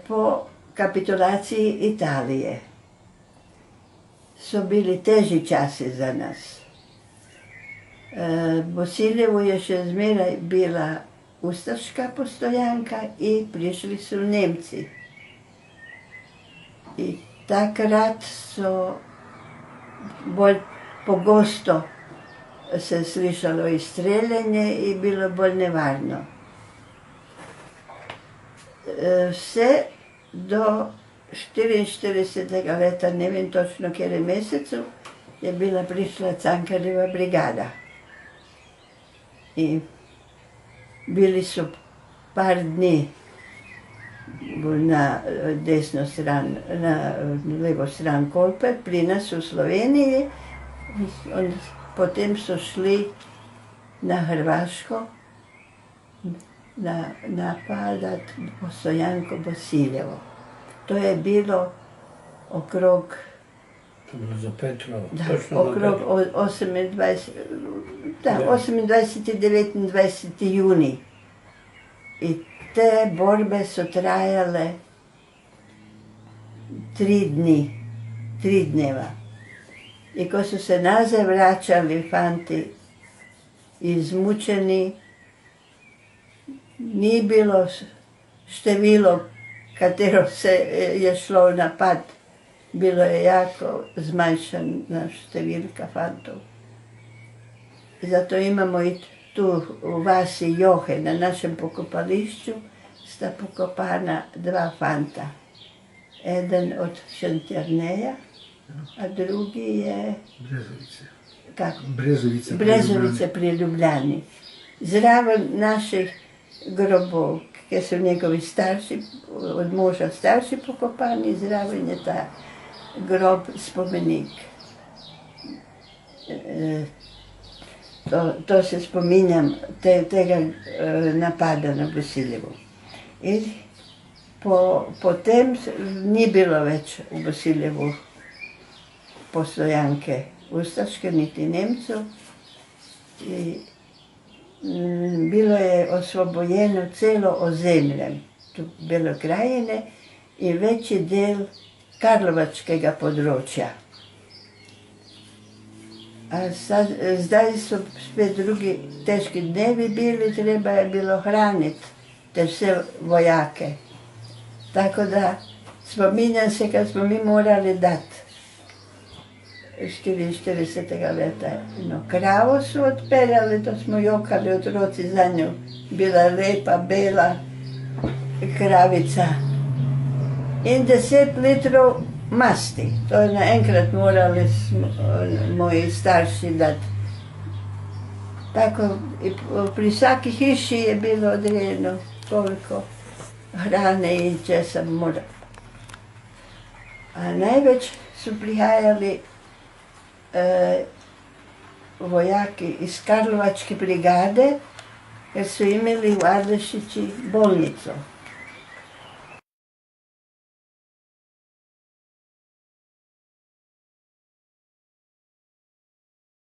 po kapitulaciji Italije so bili teži časi za nas. Bosiljevo je še zmeraj bila ustaška postojanka in prišli so Nemci. In takrat so bolj pogosto se slišalo izstreljanje in bilo bolj nevarno. Vse do 44. leta, ne vem točno, kjer je mesecu, je bila prišla Cankarjeva brigada. In bili so par dni na desno stran, na levo stran Kolpe, pri nas v Sloveniji. Potem so šli na Hrvaško napadati postojanko Bosiljevo. To je bilo okrog... To bilo za Petrova. Okrog 28. 29. juni. In te borbe so trajale 3 dneva. In ko so se nazaj vračali fanti izmučeni, ni bilo število, katero se je šlo v napad. Bilo je jako zmanjšana številka fantov. Zato imamo i tu v vasi Johe, na našem pokopališču, sta pokopana 2 fanta. Eden od Šentjerneja, a drugi je... Brezovice. Kako? Brezovice pri Ljubljani. Zraven naših grobov, kjer so njegovi starši, od moža starši pokopani, zraven je ta grob spomenik. To se spominjam tega napada na Bosiljevo. In potem ni bilo več v Bosiljevu postojanke ustaške, niti Nemcev. Bilo je osvobojeno celo ozemlje Bele krajine in večji del Karlovačkega področja. Zdaj so spet drugi težki dnevi bili, treba je bilo hraniti te vse vojake. Tako da spominjam se, kad smo mi morali dati 44. leta. Kravo su odpeljali, to smo jokali otroci za nju. Bila lepa, bela kravica. In 10 litrov masti. To je naenkrat morali moji starši dati. Tako, pri vsaki hiši je bilo odrejeno koliko hrane in česa mora. A največ su prihajali vojaki iz Karlovačke brigade, jer su imeli u Ardlešići bolnicu.